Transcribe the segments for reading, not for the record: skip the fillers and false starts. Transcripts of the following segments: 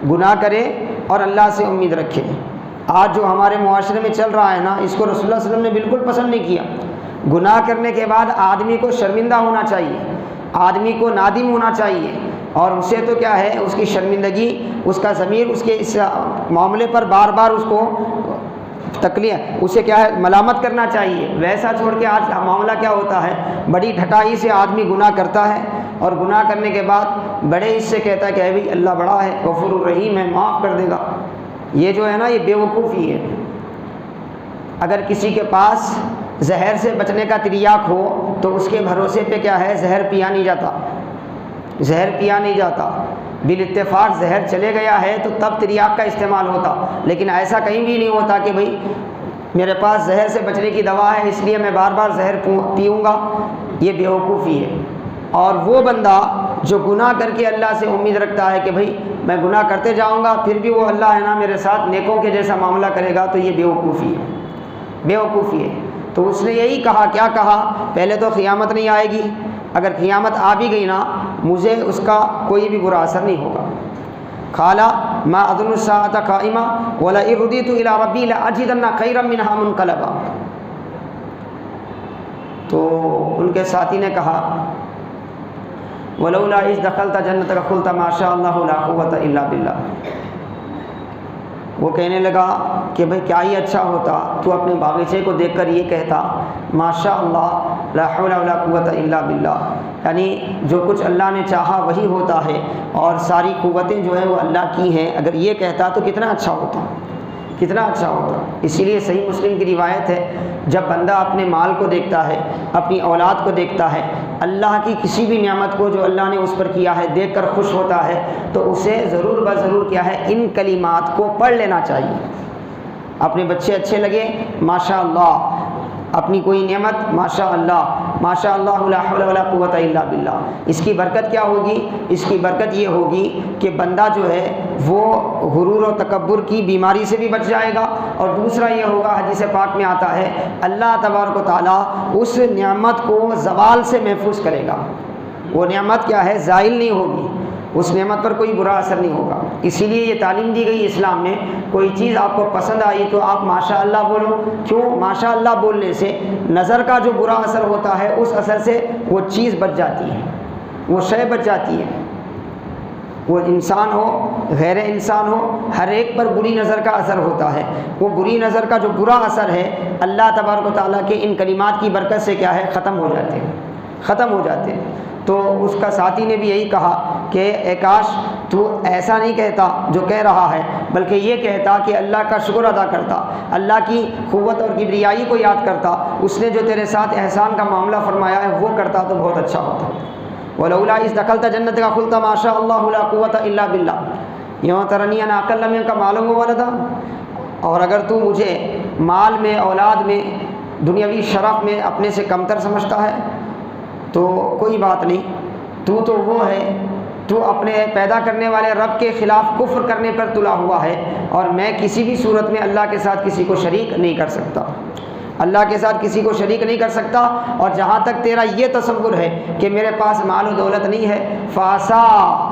گناہ کرے اور اللہ سے امید رکھے۔ آج جو ہمارے معاشرے میں چل رہا ہے نا، اس کو رسول اللہ صلی اللہ علیہ وسلم نے بالکل پسند نہیں کیا۔ گناہ کرنے کے بعد آدمی کو شرمندہ ہونا چاہیے، آدمی کو نادم ہونا چاہیے، اور اسے تو کیا ہے، اس کی شرمندگی، اس کا ضمیر اس کے اس معاملے پر بار بار اس کو تکلیف، اسے کیا ہے، ملامت کرنا چاہیے۔ ویسا چھوڑ کے آج معاملہ کیا ہوتا ہے، بڑی ڈھٹائی سے آدمی گناہ کرتا ہے، اور گناہ کرنے کے بعد بڑے اس سے کہتا ہے کہ اے بھائی اللہ بڑا ہے، غفور الرحیم ہے، معاف کر دے گا۔ یہ جو ہے نا، یہ بے وقوفی ہے۔ اگر کسی کے پاس زہر سے بچنے کا تریاق ہو تو اس کے بھروسے پہ کیا ہے، زہر پیا نہیں جاتا، زہر پیا نہیں جاتا۔ بالاتفاق زہر چلے گیا ہے تو تب تریاق کا استعمال ہوتا، لیکن ایسا کہیں بھی نہیں ہوتا کہ بھئی میرے پاس زہر سے بچنے کی دوا ہے اس لیے میں بار بار زہر پیوں گا۔ یہ بیوقوفی ہے۔ اور وہ بندہ جو گناہ کر کے اللہ سے امید رکھتا ہے کہ بھئی میں گناہ کرتے جاؤں گا پھر بھی وہ اللہ ہے نا میرے ساتھ نیکوں کے جیسا معاملہ کرے گا، تو یہ بیوقوفی ہے، بیوقوفی ہے۔ تو اس نے یہی کہا، کیا کہا، پہلے تو قیامت نہیں آئے گی، اگر قیامت آ بھی گئی نا مجھے اس کا کوئی بھی برا اثر نہیں ہوگا۔ قالا ما اظن الساعة قائمة ولئن رددت الى ربي لاجدن خيرا منها منقلبا۔ تو ان کے ساتھی نے کہا ولولا اذ دخلت جنتك قلت ما شاء الله لا قوة الا بالله۔ وہ کہنے لگا کہ بھئی کیا ہی اچھا ہوتا تو اپنے باغیچے کو دیکھ کر یہ کہتا ماشاء اللہ لا حول ولا قوت الا باللہ، یعنی جو کچھ اللہ نے چاہا وہی ہوتا ہے اور ساری قوتیں جو ہیں وہ اللہ کی ہیں۔ اگر یہ کہتا تو کتنا اچھا ہوتا، کتنا اچھا ہوتا۔ اسی لیے صحیح مسلم کی روایت ہے، جب بندہ اپنے مال کو دیکھتا ہے، اپنی اولاد کو دیکھتا ہے، اللہ کی کسی بھی نعمت کو جو اللہ نے اس پر کیا ہے دیکھ کر خوش ہوتا ہے، تو اسے ضرور بضرور کیا ہے، ان کلمات کو پڑھ لینا چاہیے۔ اپنے بچے اچھے لگے ماشاء اللہ، اپنی کوئی نعمت ماشاء اللہ لا حول ولا قوت الا باللہ۔ اس کی برکت کیا ہوگی؟ اس کی برکت یہ ہوگی کہ بندہ جو ہے وہ غرور و تکبر کی بیماری سے بھی بچ جائے گا، اور دوسرا یہ ہوگا، حدیث پاک میں آتا ہے اللہ تبارک و تعالیٰ اس نعمت کو زوال سے محفوظ کرے گا۔ وہ نعمت کیا ہے، زائل نہیں ہوگی، اس نعمت پر کوئی برا اثر نہیں ہوگا۔ اسی لیے یہ تعلیم دی گئی اسلام میں، کوئی چیز آپ کو پسند آئی تو آپ ماشاء اللہ بولو۔ کیوں؟ ماشاء اللہ بولنے سے نظر کا جو برا اثر ہوتا ہے اس اثر سے وہ چیز بچ جاتی ہے، وہ شے بچ جاتی ہے۔ وہ انسان ہو غیر انسان ہو، ہر ایک پر بری نظر کا اثر ہوتا ہے۔ وہ بری نظر کا جو برا اثر ہے اللہ تبارک و تعالیٰ کے ان کلمات کی برکت سے کیا ہے، ختم ہو جاتے ہیں، ختم ہو جاتے ہیں۔ تو اس کا ساتھی نے بھی یہی کہا کہ اے کاش تو ایسا نہیں کہتا جو کہہ رہا ہے، بلکہ یہ کہتا کہ اللہ کا شکر ادا کرتا، اللہ کی قوت اور کبریائی کو یاد کرتا، اس نے جو تیرے ساتھ احسان کا معاملہ فرمایا ہے وہ کرتا تو بہت اچھا ہوتا۔ ولولا اذ دخلت جنتك قلت ما شاء الله لا قوة الا بالله یوم ترنی انا اقل منك مالا وولدا۔ اور اگر تو مجھے مال میں، اولاد میں، دنیاوی شرف میں اپنے سے کمتر سمجھتا ہے تو کوئی بات نہیں، تو وہ ہے، تو اپنے پیدا کرنے والے رب کے خلاف کفر کرنے پر تلا ہوا ہے، اور میں کسی بھی صورت میں اللہ کے ساتھ کسی کو شریک نہیں کر سکتا، اللہ کے ساتھ کسی کو شریک نہیں کر سکتا۔ اور جہاں تک تیرا یہ تصور ہے کہ میرے پاس مال و دولت نہیں ہے، فاسا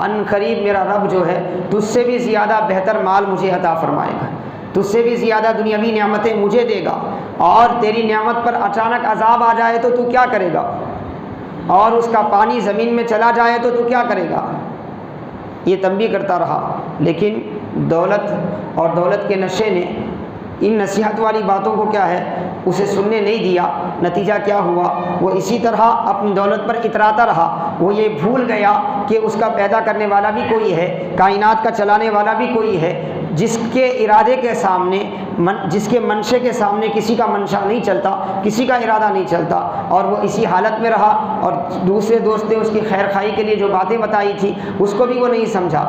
ان قریب میرا رب جو ہے تجھ سے بھی زیادہ بہتر مال مجھے عطا فرمائے گا، تجھ سے بھی زیادہ دنیاوی نعمتیں مجھے دے گا، اور تیری نعمت پر اچانک عذاب آ جائے تو کیا کرے گا، اور اس کا پانی زمین میں چلا جائے تو کیا کرے گا۔ یہ تنبیہ کرتا رہا، لیکن دولت اور دولت کے نشے نے ان نصیحت والی باتوں کو کیا ہے، اسے سننے نہیں دیا۔ نتیجہ کیا ہوا، وہ اسی طرح اپنی دولت پر اتراتا رہا۔ وہ یہ بھول گیا کہ اس کا پیدا کرنے والا بھی کوئی ہے، کائنات کا چلانے والا بھی کوئی ہے، جس کے ارادے کے سامنے، جس کے منشے کے سامنے کسی کا منشا نہیں چلتا، کسی کا ارادہ نہیں چلتا۔ اور وہ اسی حالت میں رہا، اور دوسرے دوست نے اس کی خیر خواہی کے لیے جو باتیں بتائی تھی اس کو بھی وہ نہیں سمجھا۔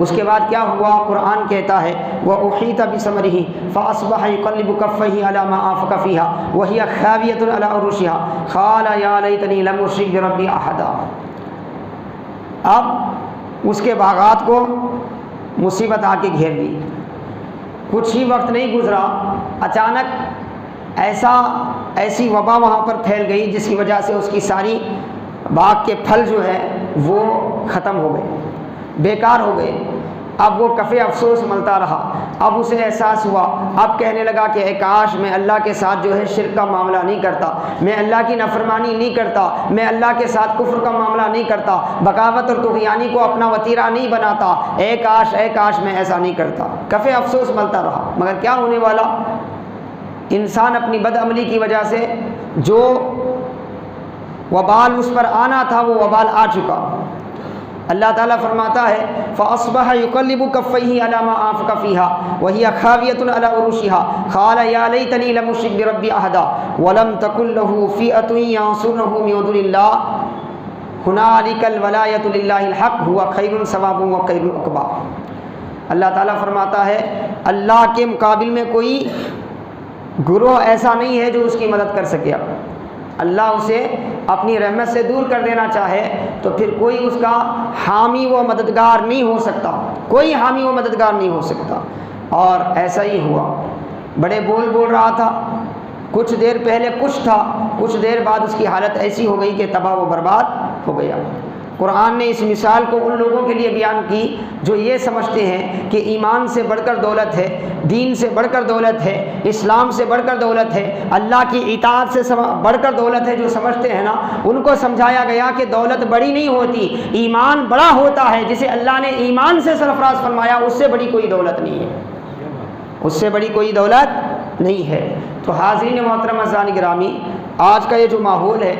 اس کے بعد کیا ہوا، قرآن کہتا ہے وَأُحِيطَ بِثَمَرِهِ فَأَصْبَحَ يُقَلِّبُ كَفَّيْهِ عَلَى مَا أَنفَقَ فِيهَا وَهِيَ خَاوِيَةٌ عَلَى عُرُوشِهَا قَالَ يَا لَيْتَنِي لَمْ أُشْرِكْ بِرَبِّي أَحَدًا۔ اب اس کے باغات کو مصیبت آ کے گھیر لی۔ کچھ ہی وقت نہیں گزرا، اچانک ایسی وبا وہاں پر پھیل گئی جس کی وجہ سے اس کی ساری باغ کے پھل جو ہے وہ ختم ہو گئے، بیکار ہو گئے۔ اب وہ کف افسوس ملتا رہا، اب اسے احساس ہوا، اب کہنے لگا کہ اے کاش میں اللہ کے ساتھ جو ہے شرک کا معاملہ نہیں کرتا، میں اللہ کی نافرمانی نہیں کرتا، میں اللہ کے ساتھ کفر کا معاملہ نہیں کرتا، بغاوت اور طغیانی کو اپنا وتیرہ نہیں بناتا، اے کاش میں ایسا نہیں کرتا۔ کف افسوس ملتا رہا، مگر کیا ہونے والا؟ انسان اپنی بد عملی کی وجہ سے جو وبال اس پر آنا تھا وہ وبال آ چکا۔ اللہ تعالیٰ فرماتا ہے فَأَصْبَحَ يُقَلِّبُ كَفَّيْهِ عَلَى مَا أَنفَقَ فِيهَا وَهِيَ خَاوِيَةٌ عَلَى عُرُوشِهَا قَالَ يَا لَيْتَنِي لَمْ أُشْرِكْ بِرَبِّي أَحَدًا وَلَمْ تَكُن لَّهُ فِئَةٌ يَنصُرُونَهُ مِن دُونِ اللَّهِ هُنَالِكَ الْوَلَایَةُ لِلَّهِ الْحَقُّ هُوَ خَیْرٌ ثَوَابًا وَخَیْرٌ عُقْبًا۔ اللہ تعالیٰ فرماتا ہے اللہ کے مقابل میں کوئی گروہ ایسا نہیں ہے جو اس کی مدد کر سکے۔ اللہ اسے اپنی رحمت سے دور کر دینا چاہے تو پھر کوئی اس کا حامی و مددگار نہیں ہو سکتا، کوئی حامی و مددگار نہیں ہو سکتا۔ اور ایسا ہی ہوا، بڑے بول رہا تھا، کچھ دیر پہلے کچھ تھا، کچھ دیر بعد اس کی حالت ایسی ہو گئی کہ تباہ و برباد ہو گیا۔ قرآن نے اس مثال کو ان لوگوں کے لیے بیان کی جو یہ سمجھتے ہیں کہ ایمان سے بڑھ کر دولت ہے، دین سے بڑھ کر دولت ہے، اسلام سے بڑھ کر دولت ہے، اللہ کی اطاعت سے بڑھ کر دولت ہے۔ جو سمجھتے ہیں نا، ان کو سمجھایا گیا کہ دولت بڑی نہیں ہوتی، ایمان بڑا ہوتا ہے۔ جسے اللہ نے ایمان سے سرفراز فرمایا اس سے بڑی کوئی دولت نہیں ہے، اس سے بڑی کوئی دولت نہیں ہے۔ تو حاضرین محترم عزیزان گرامی، آج کا یہ جو ماحول ہے،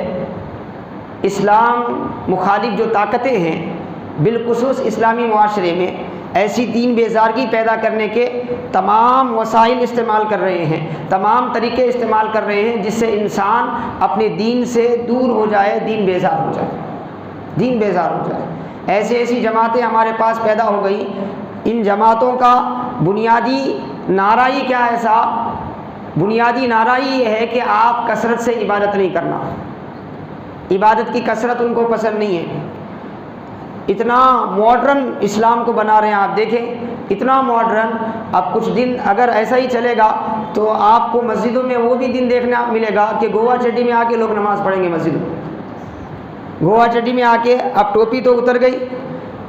اسلام مخالف جو طاقتیں ہیں بالخصوص اسلامی معاشرے میں ایسی دین بیزارگی پیدا کرنے کے تمام وسائل استعمال کر رہے ہیں، تمام طریقے استعمال کر رہے ہیں جس سے انسان اپنے دین سے دور ہو جائے، دین بیزار ہو جائے، دین بیزار ہو جائے۔ ایسی جماعتیں ہمارے پاس پیدا ہو گئی۔ ان جماعتوں کا بنیادی نعرہ ہی کیا ہے صاحب؟ بنیادی نعرہ یہ ہے کہ آپ کثرت سے عبادت نہیں کرنا، عبادت کی کثرت ان کو پسند نہیں ہے۔ اتنا ماڈرن اسلام کو بنا رہے ہیں، آپ دیکھیں اتنا ماڈرن۔ اب کچھ دن اگر ایسا ہی چلے گا تو آپ کو مسجدوں میں وہ بھی دن دیکھنا ملے گا کہ گوا چڈی میں آ کے لوگ نماز پڑھیں گے مسجد میں۔ گوا چڈی میں آ کے اب ٹوپی تو اتر گئی،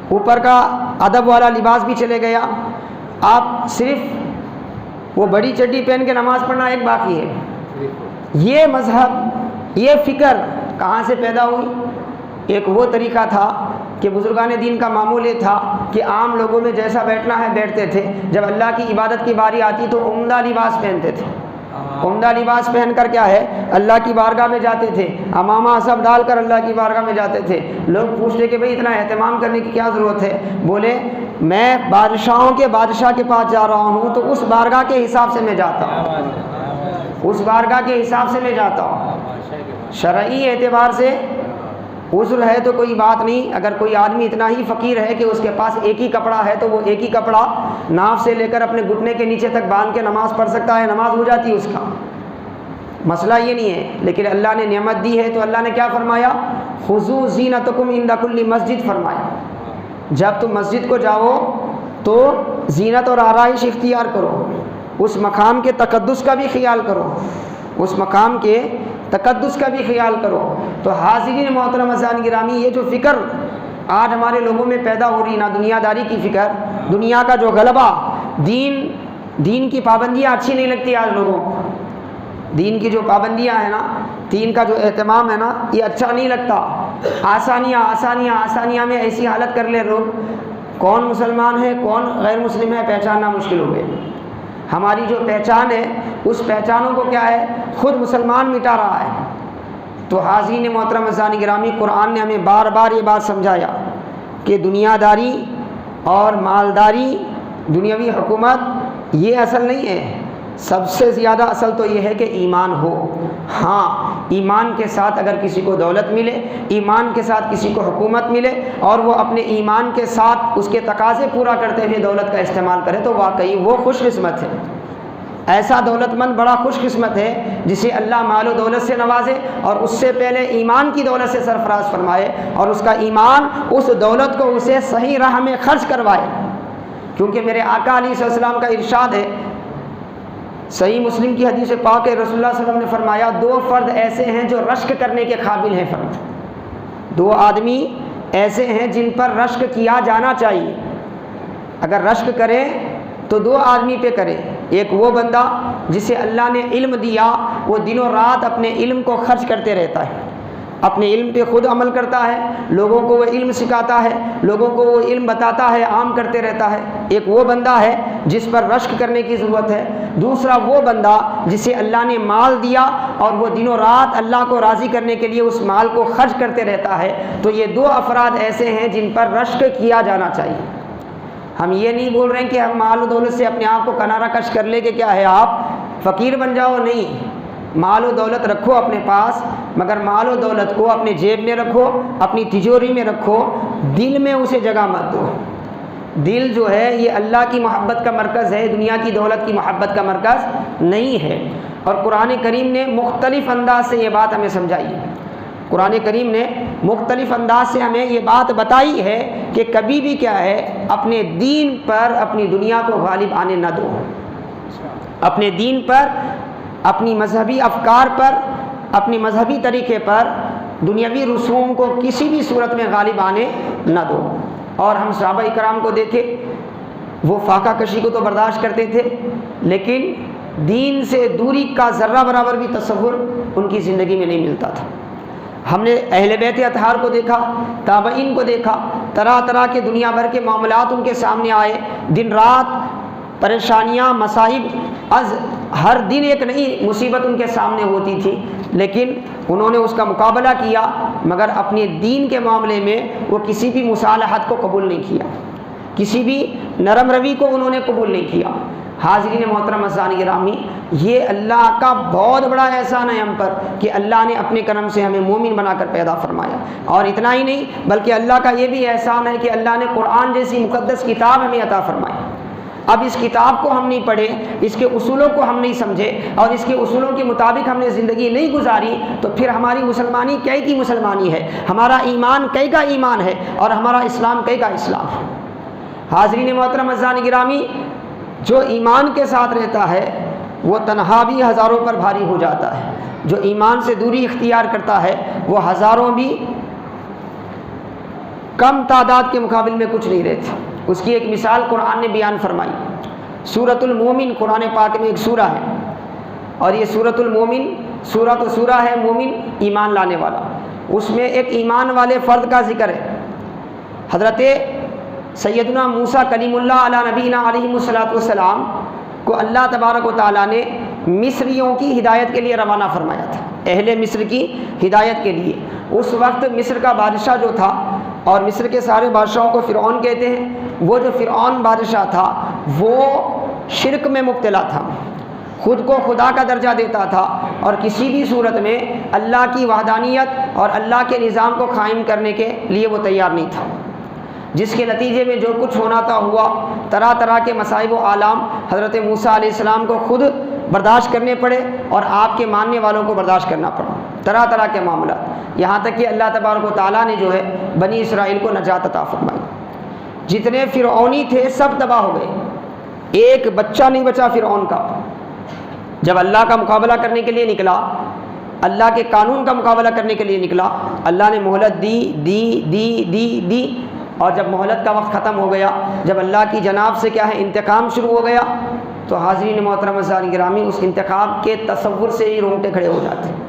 اوپر کا ادب والا لباس بھی چلے گیا، آپ صرف وہ بڑی چڈی پہن کے نماز پڑھنا ایک باقی ہے۔ یہ مذہب، یہ فکر کہاں سے پیدا ہوئی؟ ایک وہ طریقہ تھا کہ بزرگان دین کا معمول یہ تھا کہ عام لوگوں میں جیسا بیٹھنا ہے بیٹھتے تھے، جب اللہ کی عبادت کی باری آتی تو عمدہ لباس پہنتے تھے، عمدہ لباس پہن کر کیا ہے اللہ کی بارگاہ میں جاتے تھے، امامہ سب ڈال کر اللہ کی بارگاہ میں جاتے تھے۔ لوگ پوچھتے کہ بھئی اتنا اہتمام کرنے کی کیا ضرورت ہے؟ بولے میں بادشاہوں کے بادشاہ کے پاس جا رہا ہوں تو اس بارگاہ کے حساب سے میں جاتا ہوں، اس بارگاہ کے حساب سے میں جاتا ہوں۔ شرعی اعتبار سے عذر ہے تو کوئی بات نہیں، اگر کوئی آدمی اتنا ہی فقیر ہے کہ اس کے پاس ایک ہی کپڑا ہے تو وہ ایک ہی کپڑا ناف سے لے کر اپنے گھٹنے کے نیچے تک باندھ کے نماز پڑھ سکتا ہے، نماز ہو جاتی ہے اس کا، مسئلہ یہ نہیں ہے۔ لیکن اللہ نے نعمت دی ہے تو اللہ نے کیا فرمایا؟ خذوا زینتکم عند کل مسجد فرمایا۔ جب تم مسجد کو جاؤ تو زینت اور آرائش اختیار کرو، اس مقام کے تقدس کا بھی خیال کرو، اس مقام کے تقدس کا بھی خیال کرو۔ تو حاضرین محترم عزیزان گرامی، یہ جو فکر آج ہمارے لوگوں میں پیدا ہو رہی نا، دنیا داری کی فکر، دنیا کا جو غلبہ، دین کی پابندیاں اچھی نہیں لگتی آج لوگوں کو، دین کی جو پابندیاں ہیں نا، دین کا جو اہتمام ہے نا، یہ اچھا نہیں لگتا۔ آسانیاں میں ایسی حالت کر لے لوگ، کون مسلمان ہے کون غیر مسلم ہے پہچاننا مشکل ہو گئے۔ ہماری جو پہچان ہے اس پہچانوں کو کیا ہے خود مسلمان مٹا رہا ہے۔ تو حاضرین محترم عزیزان گرامی، قرآن نے ہمیں بار بار یہ بات سمجھایا کہ دنیا داری اور مالداری، دنیاوی حکومت یہ اصل نہیں ہے، سب سے زیادہ اصل تو یہ ہے کہ ایمان ہو۔ ہاں، ایمان کے ساتھ اگر کسی کو دولت ملے، ایمان کے ساتھ کسی کو حکومت ملے اور وہ اپنے ایمان کے ساتھ اس کے تقاضے پورا کرتے ہوئے دولت کا استعمال کرے تو واقعی وہ خوش قسمت ہے۔ ایسا دولت مند بڑا خوش قسمت ہے جسے اللہ مال و دولت سے نوازے اور اس سے پہلے ایمان کی دولت سے سرفراز فرمائے اور اس کا ایمان اس دولت کو اسے صحیح راہ میں خرچ کروائے۔ کیونکہ میرے آقا علیہ السلام کا ارشاد ہے، صحیح مسلم کی حدیث پاک ہے، رسول اللہ صلی اللہ علیہ وسلم نے فرمایا دو فرد ایسے ہیں جو رشک کرنے کے قابل ہیں، دو آدمی ایسے ہیں جن پر رشک کیا جانا چاہیے۔ اگر رشک کرے تو دو آدمی پہ کرے، ایک وہ بندہ جسے اللہ نے علم دیا، وہ دن و رات اپنے علم کو خرچ کرتے رہتا ہے، اپنے علم پہ خود عمل کرتا ہے، لوگوں کو وہ علم سکھاتا ہے، لوگوں کو وہ علم بتاتا ہے، عام کرتے رہتا ہے، ایک وہ بندہ ہے جس پر رشک کرنے کی ضرورت ہے۔ دوسرا وہ بندہ جسے اللہ نے مال دیا اور وہ دن و رات اللہ کو راضی کرنے کے لیے اس مال کو خرچ کرتے رہتا ہے۔ تو یہ دو افراد ایسے ہیں جن پر رشک کیا جانا چاہیے۔ ہم یہ نہیں بول رہے ہیں کہ ہم مال و دولت سے اپنے آپ کو کنارہ کش کر لے کہ کیا ہے آپ فقیر بن جاؤ، نہیں، مال و دولت رکھو اپنے پاس، مگر مال و دولت کو اپنے جیب میں رکھو، اپنی تجوری میں رکھو، دل میں اسے جگہ مت دو۔ دل جو ہے یہ اللہ کی محبت کا مرکز ہے، دنیا کی دولت کی محبت کا مرکز نہیں ہے۔ اور قرآن کریم نے مختلف انداز سے یہ بات ہمیں سمجھائی ہے، قرآن کریم نے مختلف انداز سے ہمیں یہ بات بتائی ہے کہ کبھی بھی کیا ہے اپنے دین پر اپنی دنیا کو غالب آنے نہ دو، اپنے دین پر، اپنی مذہبی افکار پر، اپنی مذہبی طریقے پر دنیاوی رسوم کو کسی بھی صورت میں غالب آنے نہ دو۔ اور ہم صحابہ کرام کو دیکھیں، وہ فاقہ کشی کو تو برداشت کرتے تھے، لیکن دین سے دوری کا ذرہ برابر بھی تصور ان کی زندگی میں نہیں ملتا تھا۔ ہم نے اہل بیت اطہار کو دیکھا، تابعین کو دیکھا، طرح طرح کے دنیا بھر کے معاملات ان کے سامنے آئے، دن رات پریشانیاں، مصائب، ہر دن ایک نئی مصیبت ان کے سامنے ہوتی تھی، لیکن انہوں نے اس کا مقابلہ کیا، مگر اپنے دین کے معاملے میں وہ کسی بھی مصالحت کو قبول نہیں کیا، کسی بھی نرم روی کو انہوں نے قبول نہیں کیا۔ حاضرین محترم عزیزان گرامی، یہ اللہ کا بہت بڑا احسان ہے ہم پر کہ اللہ نے اپنے کرم سے ہمیں مومن بنا کر پیدا فرمایا۔ اور اتنا ہی نہیں بلکہ اللہ کا یہ بھی احسان ہے کہ اللہ نے قرآن جیسی مقدس کتاب ہمیں عطا فرمائی۔ اب اس کتاب کو ہم نہیں پڑھے، اس کے اصولوں کو ہم نہیں سمجھے اور اس کے اصولوں کے مطابق ہم نے زندگی نہیں گزاری، تو پھر ہماری مسلمانی کئی کی مسلمانی ہے، ہمارا ایمان کئی کا ایمان ہے اور ہمارا اسلام کئی کا اسلام ہے۔ حاضرین محترم عزیزان گرامی، جو ایمان کے ساتھ رہتا ہے وہ تنہا بھی ہزاروں پر بھاری ہو جاتا ہے، جو ایمان سے دوری اختیار کرتا ہے وہ ہزاروں بھی کم تعداد کے مقابل میں کچھ نہیں رہتے۔ اس کی ایک مثال قرآن نے بیان فرمائی۔ سورۃ المومن قرآن پاک میں ایک سورہ ہے، اور یہ سورۃ المومن سورہ ہے مومن، ایمان لانے والا۔ اس میں ایک ایمان والے فرد کا ذکر ہے۔ حضرت سیدنا موسیٰ کلیم اللہ علی نبینا علیہ الصلوۃ والسلام کو اللہ تبارک و تعالیٰ نے مصریوں کی ہدایت کے لیے روانہ فرمایا تھا، اہل مصر کی ہدایت کے لیے۔ اس وقت مصر کا بادشاہ جو تھا، اور مصر کے سارے بادشاہوں کو فرعون کہتے ہیں، وہ جو فرعون بادشاہ تھا وہ شرک میں مبتلا تھا، خود کو خدا کا درجہ دیتا تھا اور کسی بھی صورت میں اللہ کی وحدانیت اور اللہ کے نظام کو قائم کرنے کے لیے وہ تیار نہیں تھا، جس کے نتیجے میں جو کچھ ہونا تھا ہوا۔ طرح طرح کے مصائب و آلام حضرت موسیٰ علیہ السلام کو خود برداشت کرنے پڑے اور آپ کے ماننے والوں کو برداشت کرنا پڑا، طرح طرح کے معاملات، یہاں تک کہ اللہ تبارک و تعالیٰ نے جو ہے بنی اسرائیل کو نجات عطا فرمائی۔ جتنے فرعونی تھے سب تباہ ہو گئے، ایک بچہ نہیں بچا فرعون کا۔ جب اللہ کا مقابلہ کرنے کے لیے نکلا، اللہ کے قانون کا مقابلہ کرنے کے لیے نکلا، اللہ نے مہلت دی دی دی دی دی اور جب مہلت کا وقت ختم ہو گیا، جب اللہ کی جناب سے کیا ہے انتقام شروع ہو گیا، تو حاضرین محترم عزیزان گرامی اس انتقام کے تصور سے ہی رونگٹے کھڑے ہو جاتے ہیں۔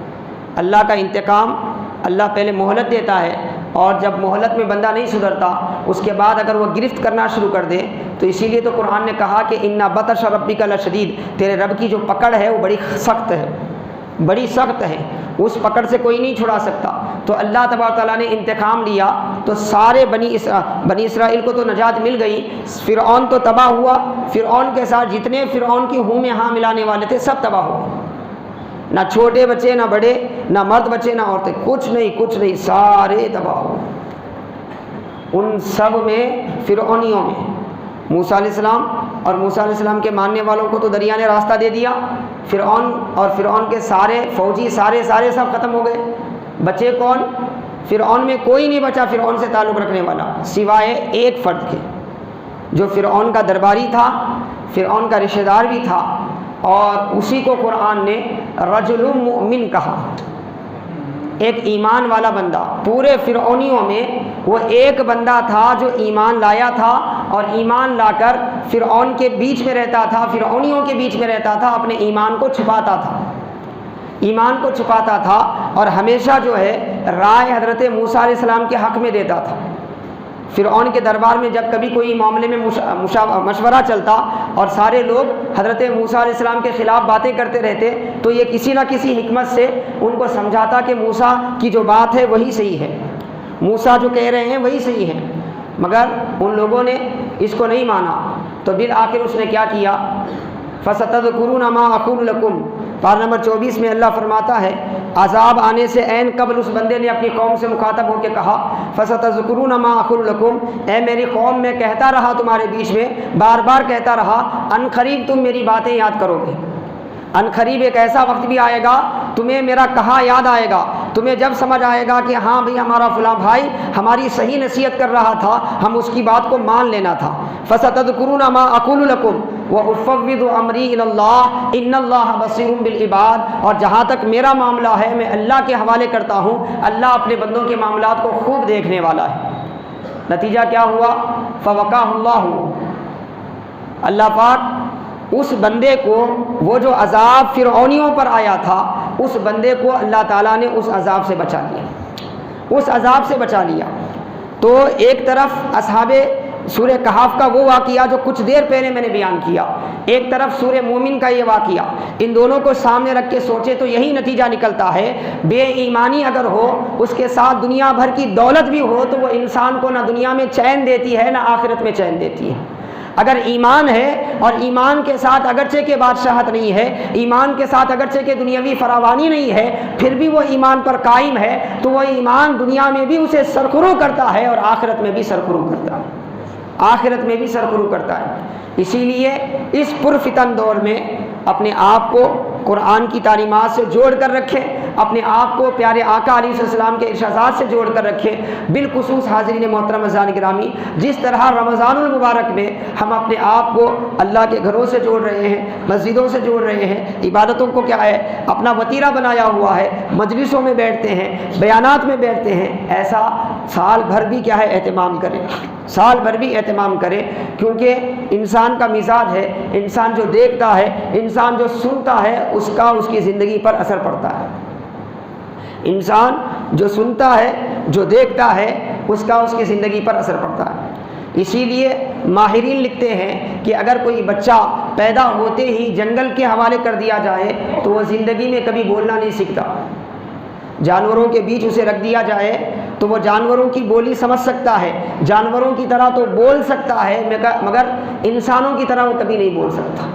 اللہ کا انتقام، اللہ پہلے مہلت دیتا ہے، اور جب مہلت میں بندہ نہیں سدھرتا اس کے بعد اگر وہ گرفت کرنا شروع کر دے، تو اسی لیے تو قرآن نے کہا کہ اِنَّ بَطْشَ رَبِّكَ لَشَدِيدٌ، تیرے رب کی جو پکڑ ہے وہ بڑی سخت ہے، بڑی سخت ہے، اس پکڑ سے کوئی نہیں چھڑا سکتا۔ تو اللہ تبارک تعالیٰ نے انتقام لیا، تو سارے بنی اسرائیل کو تو نجات مل گئی، فرعون تو تباہ ہوا، فرعون کے ساتھ جتنے فرعون کی ہوں میں ہاں ملانے والے تھے سب تباہ ہو گئے، نہ چھوٹے بچے نہ بڑے، نہ مرد بچے نہ عورتیں، کچھ نہیں، سارے تباہ ہو گئے۔ ان سب میں فرعونیوں میں موسیٰ علیہ السلام اور موسیٰ علیہ السلام کے ماننے والوں کو تو دریا نے راستہ دے دیا، فرعون اور فرعون کے سارے فوجی سارے سب ختم ہو گئے۔ بچے کون؟ فرعون میں کوئی نہیں بچا فرعون سے تعلق رکھنے والا، سوائے ایک فرد کے، جو فرعون کا درباری تھا، فرعون کا رشتہ دار بھی تھا، اور اسی کو قرآن نے رجل مؤمن کہا، ایک ایمان والا بندہ۔ پورے فرعونیوں میں وہ ایک بندہ تھا جو ایمان لایا تھا اور ایمان لا کر فرعون کے بیچ میں رہتا تھا، فرعونیوں کے بیچ میں رہتا تھا، اپنے ایمان کو چھپاتا تھا، ایمان کو چھپاتا تھا، اور ہمیشہ جو ہے رائے حضرت موسیٰ علیہ السلام کے حق میں دیتا تھا۔ فرعون کے دربار میں جب کبھی کوئی معاملے میں مشورہ چلتا اور سارے لوگ حضرت موسیٰ علیہ السلام کے خلاف باتیں کرتے رہتے تو یہ کسی نہ کسی حکمت سے ان کو سمجھاتا کہ موسیٰ کی جو بات ہے وہی صحیح ہے، موسیٰ جو کہہ رہے ہیں وہی صحیح ہے، مگر ان لوگوں نے اس کو نہیں مانا۔ تو بالآخر اس نے کیا کیا؟ فَسَتَذْكُرُونَ مَا أَقُولُ لَكُمْ، پارہ نمبر 24 میں اللہ فرماتا ہے عذاب آنے سے عین قبل اس بندے نے اپنی قوم سے مخاطب ہو کے کہا فَسَتَذْكُرُونَ مَا أَقُولُ لَكُمْ، اے میری قوم میں کہتا رہا تمہارے بیچ میں، بار بار کہتا رہا، ان قریب تم میری باتیں یاد کرو گے، ان قریب ایک ایسا وقت بھی آئے گا تمہیں میرا کہا یاد آئے گا، تمہیں جب سمجھ آئے گا کہ ہاں بھئی ہمارا فلاں بھائی ہماری صحیح نصیحت کر رہا تھا، ہم اس کی بات کو مان لینا تھا۔ فَسَتَذْكُرُونَ مَا أَقُولُ لَكُمْ وَأُفَوِّضُ أَمْرِي إِلَى اللَّهِ إِنَّ اللَّهَ بَصِيرٌ بِالْعِبَادِ، اور جہاں تک میرا معاملہ ہے میں اللہ کے حوالے کرتا ہوں، اللہ اپنے بندوں کے معاملات کو خوب دیکھنے والا ہے۔ نتیجہ کیا ہوا؟ فَوَقَاهُ اللَّهُ، اللہ پاک اس بندے کو، وہ جو عذاب فرعونیوں پر آیا تھا، اس بندے کو اللہ تعالیٰ نے اس عذاب سے بچا لیا، اس عذاب سے بچا لیا۔ تو ایک طرف اصحاب سورہ کہف کا وہ واقعہ جو کچھ دیر پہلے میں نے بیان کیا، ایک طرف سورہ مومن کا یہ واقعہ، ان دونوں کو سامنے رکھ کے سوچے تو یہی نتیجہ نکلتا ہے، بے ایمانی اگر ہو، اس کے ساتھ دنیا بھر کی دولت بھی ہو، تو وہ انسان کو نہ دنیا میں چین دیتی ہے نہ آخرت میں چین دیتی ہے۔ اگر ایمان ہے اور ایمان کے ساتھ اگرچہ کہ بادشاہت نہیں ہے، ایمان کے ساتھ اگرچہ کہ دنیاوی فراوانی نہیں ہے، پھر بھی وہ ایمان پر قائم ہے، تو وہ ایمان دنیا میں بھی اسے سرخرو کرتا ہے اور آخرت میں بھی سرخرو کرتا ہے، آخرت میں بھی سرخرو کرتا ہے۔ اسی لیے اس پرفتن دور میں اپنے آپ کو قرآن کی تعلیمات سے جوڑ کر رکھیں، اپنے آپ کو پیارے آقا علیہ السلام کے ارشادات سے جوڑ کر رکھیں۔ بالخصوص حاضرین محترم عزیزان گرامی، جس طرح رمضان المبارک میں ہم اپنے آپ کو اللہ کے گھروں سے جوڑ رہے ہیں، مسجدوں سے جوڑ رہے ہیں، عبادتوں کو کیا ہے اپنا وتیرہ بنایا ہوا ہے، مجلسوں میں بیٹھتے ہیں، بیانات میں بیٹھتے ہیں، ایسا سال بھر بھی کیا ہے اہتمام کریں، سال بھر بھی اہتمام کریں، کیونکہ انسان کا مزاج ہے، انسان جو دیکھتا ہے، انسان جو سنتا ہے، اس کا اس کی زندگی پر اثر پڑتا ہے۔ انسان جو سنتا ہے، جو دیکھتا ہے، اس کا اس کی زندگی پر اثر پڑتا ہے۔ اسی لیے ماہرین لکھتے ہیں کہ اگر کوئی بچہ پیدا ہوتے ہی جنگل کے حوالے کر دیا جائے تو وہ زندگی میں کبھی بولنا نہیں سیکھتا۔ جانوروں کے بیچ اسے رکھ دیا جائے تو وہ جانوروں کی بولی سمجھ سکتا ہے، جانوروں کی طرح تو بول سکتا ہے، مگر انسانوں کی طرح وہ کبھی نہیں بول سکتا،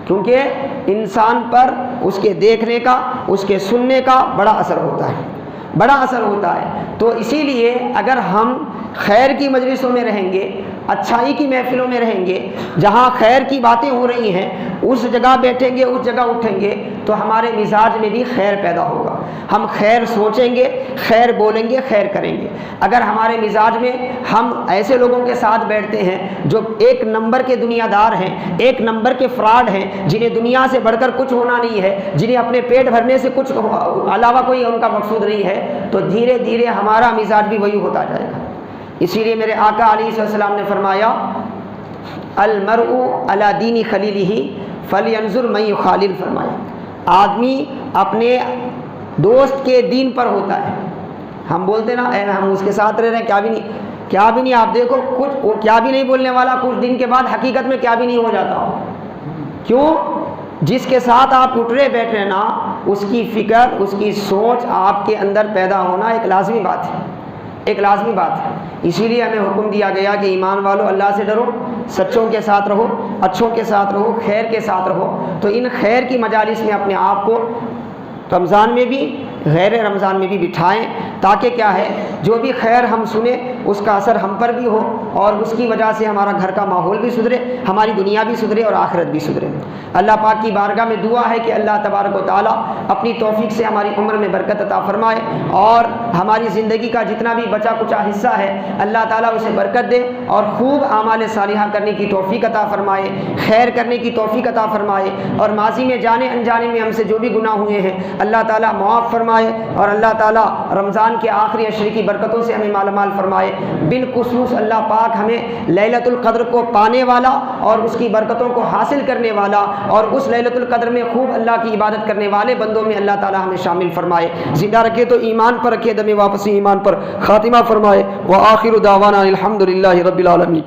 کیونکہ انسان پر اس کے دیکھنے کا، اس کے سننے کا بڑا اثر ہوتا ہے، بڑا اثر ہوتا ہے۔ تو اسی لیے اگر ہم خیر کی مجلسوں میں رہیں گے، اچھائی کی محفلوں میں رہیں گے، جہاں خیر کی باتیں ہو رہی ہیں اس جگہ بیٹھیں گے، اس جگہ اٹھیں گے، تو ہمارے مزاج میں بھی خیر پیدا ہوگا، ہم خیر سوچیں گے، خیر بولیں گے، خیر کریں گے۔ اگر ہمارے مزاج میں ہم ایسے لوگوں کے ساتھ بیٹھتے ہیں جو ایک نمبر کے دنیا دار ہیں، ایک نمبر کے فراڈ ہیں، جنہیں دنیا سے بڑھ کر کچھ ہونا نہیں ہے، جنہیں اپنے پیٹ بھرنے سے کچھ علاوہ کوئی ان کا مقصود نہیں ہے، تو دھیرے دھیرے ہمارا مزاج بھی وہی ہوتا جائے گا۔ اسی لیے میرے آقا علیہ السلام نے فرمایا المرء علی دین خلیلہ فلینظر من یخالل، فرمایا آدمی اپنے دوست کے دین پر ہوتا ہے۔ ہم بولتے نا ہم اس کے ساتھ رہ رہے ہیں، کیا بھی نہیں، آپ دیکھو کچھ وہ کیا بھی نہیں بولنے والا کچھ دن کے بعد حقیقت میں کیا بھی نہیں ہو جاتا ہو۔ کیوں؟ جس کے ساتھ آپ اٹھ رہے بیٹھ رہے نا، اس کی فکر، اس کی سوچ آپ کے اندر پیدا ہونا ایک لازمی بات ہے، ایک لازمی بات ہے۔ اسی لیے ہمیں حکم دیا گیا کہ ایمان والو اللہ سے ڈرو، سچوں کے ساتھ رہو، اچھوں کے ساتھ رہو، خیر کے ساتھ رہو۔ تو ان خیر کی مجالس میں اپنے آپ کو رمضان میں بھی غیر رمضان میں بھی بٹھائیں، تاکہ کیا ہے جو بھی خیر ہم سنیں اس کا اثر ہم پر بھی ہو، اور اس کی وجہ سے ہمارا گھر کا ماحول بھی سدھرے، ہماری دنیا بھی سدھرے اور آخرت بھی سدھرے۔ اللہ پاک کی بارگاہ میں دعا ہے کہ اللہ تبارک و تعالیٰ اپنی توفیق سے ہماری عمر میں برکت عطا فرمائے، اور ہماری زندگی کا جتنا بھی بچا کچا حصہ ہے اللہ تعالیٰ اسے برکت دے، اور خوب اعمال صالحہ کرنے کی توفیق عطا فرمائے، خیر کرنے کی توفیق عطا فرمائے، اور ماضی میں جانے انجانے میں ہم سے جو بھی گناہ ہوئے ہیں اللہ تعالیٰ معاف فرمائے، اور اللہ تعالیٰ رمضان کے آخری عشرے کی برکتوں سے ہمیں مالا مال فرمائے۔ بالخصوص اللہ پاک ہمیں لیلۃ القدر کو پانے والا اور اس کی برکتوں کو حاصل کرنے والا اور اس لیلۃ القدر میں خوب اللہ کی عبادت کرنے والے بندوں میں اللہ تعالی ہمیں شامل فرمائے، زندہ رکھے تو ایمان پر رکھے، دم واپسی ایمان پر خاتمہ فرمائے۔ وآخر دعوانا الحمد للہ رب العالمین۔